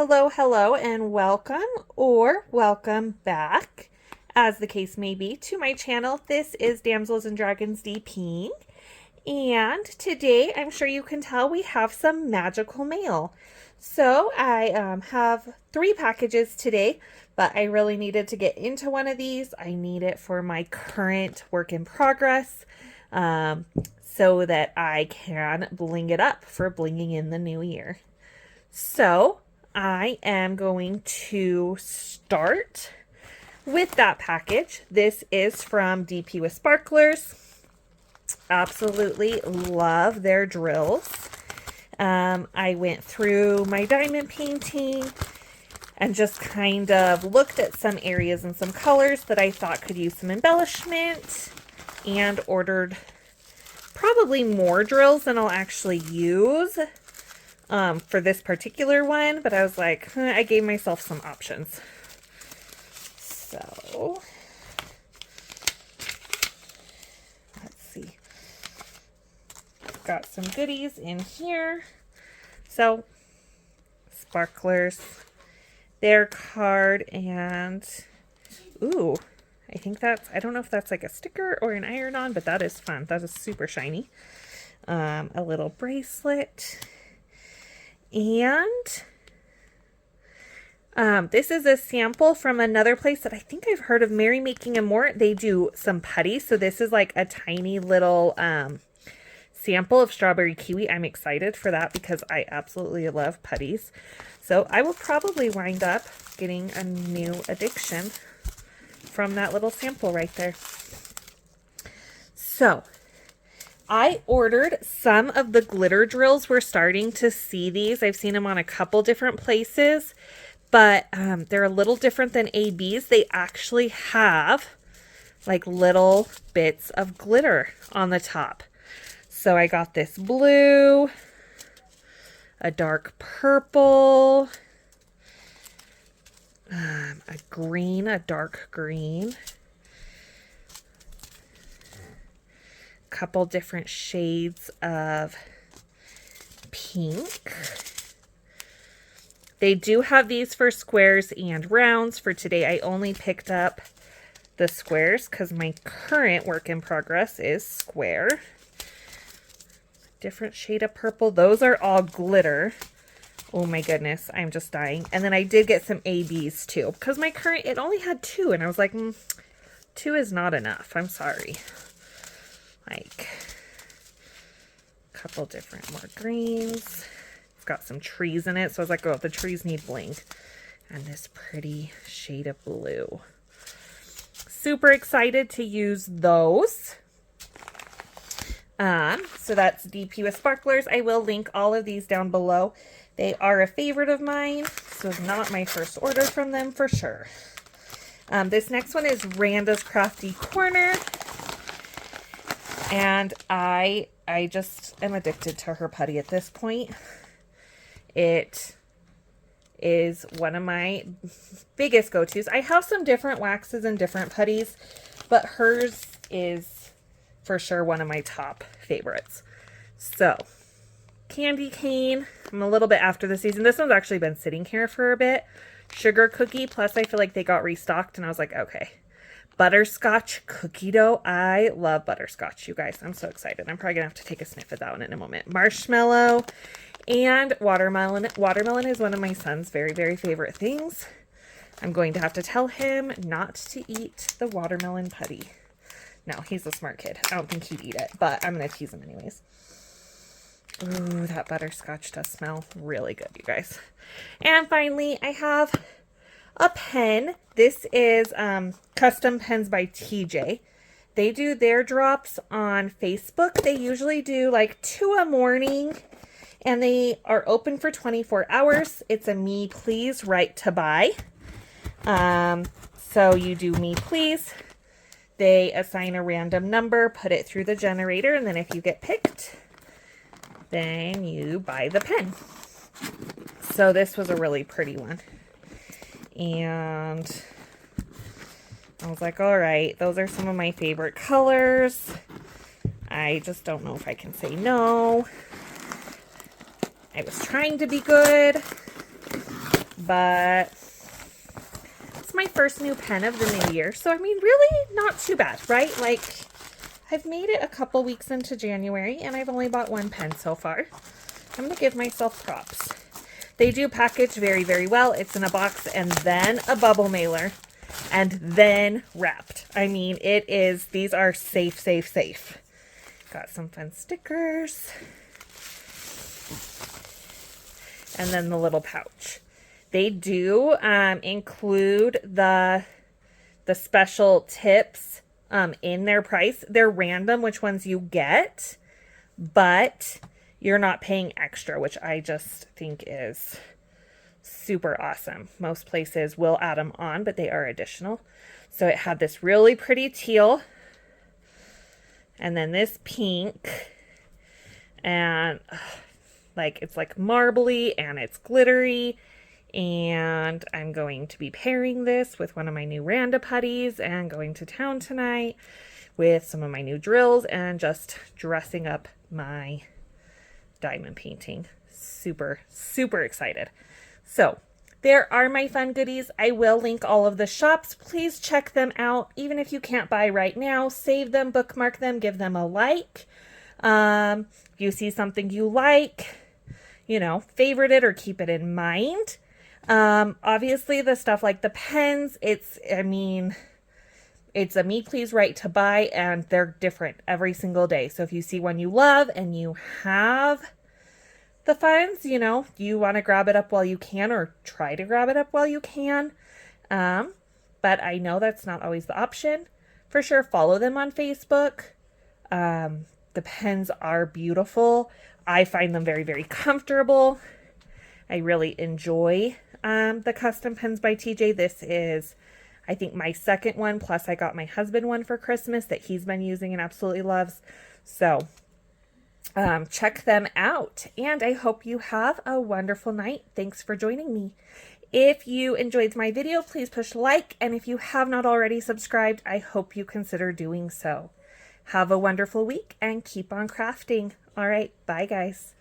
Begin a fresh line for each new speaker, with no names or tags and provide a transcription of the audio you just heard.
Hello, hello, and welcome or welcome back, as the case may be, to my channel. This is Damsels and Dragons DPing, and today I'm sure you can tell we have some magical mail. So I have 3 packages today, but I really needed to get into one of these. I need it for my current work in progress, so that I can bling it up for blinging in the new year. So I am going to start with that package. This is from DP with Sparklers. Absolutely love their drills. I went through my diamond painting and just kind of looked at some areas and some colors that I thought could use some embellishment, and ordered probably more drills than I'll actually use for this particular one, but I was like, I gave myself some options. So let's see. Got some goodies in here. So Sparklers, their card, and ooh, I think that's, I don't know if that's like a sticker or an iron-on, but that is fun. That is super shiny. A little bracelet. And this is a sample from another place that I think I've heard of, Mary Making and More. They do some putty. So this is like a tiny little sample of strawberry kiwi. I'm excited for that because I absolutely love putties. So I will probably wind up getting a new addiction from that little sample right there. So I ordered some of the glitter drills. We're starting to see these. I've seen them on a couple different places, but they're a little different than ABs. They actually have like little bits of glitter on the top. So I got this blue, a dark purple, a green, a dark green, couple different shades of pink. They do have these for squares and rounds. For today, I only picked up the squares because my current work in progress is square. Different shade of purple. Those are all glitter. Oh my goodness, I'm just dying. And then I did get some ABs too because my current, it only had 2, and I was like, 2 is not enough. I'm sorry. Like a couple different more greens. It's got some trees in it, so I was like, oh, the trees need bling. And this pretty shade of blue. Super excited to use those. So that's DP with Sparklers. I will link all of these down below. They are a favorite of mine, so it's not my first order from them for sure. This next one is Randa's Crafty Corner. And I just am addicted to her putty at this point. It is one of my biggest go-tos. I have some different waxes and different putties, but hers is for sure one of my top favorites. So, Candy Cane. I'm a little bit after the season. This one's actually been sitting here for a bit. Sugar Cookie. Plus, I feel like they got restocked, and I was like, okay. Butterscotch cookie dough. I love butterscotch, you guys. I'm so excited. I'm probably gonna have to take a sniff at that one in a moment. Marshmallow and watermelon. Watermelon is one of my son's very, very favorite things. I'm going to have to tell him not to eat the watermelon putty. No, he's a smart kid. I don't think he'd eat it, but I'm gonna tease him anyways. Ooh, that butterscotch does smell really good, you guys. And finally, I have a pen. This is Custom Pens by TJ. They do their drops on Facebook. They usually do like 2 a morning, and they are open for 24 hours. It's a me please right to buy. So you do me please. They assign a random number, put it through the generator, and then if you get picked, then you buy the pen. So this was a really pretty one. And I was like, all right, those are some of my favorite colors. I just don't know if I can say no. I was trying to be good, but it's my first new pen of the new year. So, I mean, really not too bad, right? Like, I've made it a couple weeks into January and I've only bought one pen so far. I'm going to give myself props. They do package very, very well. It's in a box and then a bubble mailer and then wrapped. I mean, it is, these are safe, safe, safe. Got some fun stickers. And then the little pouch. They do include the special tips in their price. They're random which ones you get, but you're not paying extra, which I just think is super awesome. Most places will add them on, but they are additional. So it had this really pretty teal, and then this pink, and like it's like marbly and it's glittery. And I'm going to be pairing this with one of my new Randa putties and going to town tonight with some of my new drills and just dressing up my diamond painting. Super, super excited. So there are my fun goodies. I will link all of the shops. Please check them out. Even if you can't buy right now, save them, bookmark them, give them a like. If you see something you like, you know, favorite it or keep it in mind. Obviously the stuff like the pens, it's a me please right to buy, and they're different every single day. So if you see one you love and you have the funds, you know, you want to grab it up while you can, or try to grab it up while you can. But I know that's not always the option. For sure, follow them on Facebook. The pens are beautiful. I find them very, very comfortable. I really enjoy the custom pens by TJ. This is, I think, my second one, plus I got my husband one for Christmas that he's been using and absolutely loves. So check them out, and I hope you have a wonderful night. Thanks for joining me. If you enjoyed my video, please push like, and if you have not already subscribed, I hope you consider doing so. Have a wonderful week and keep on crafting. All right, bye guys.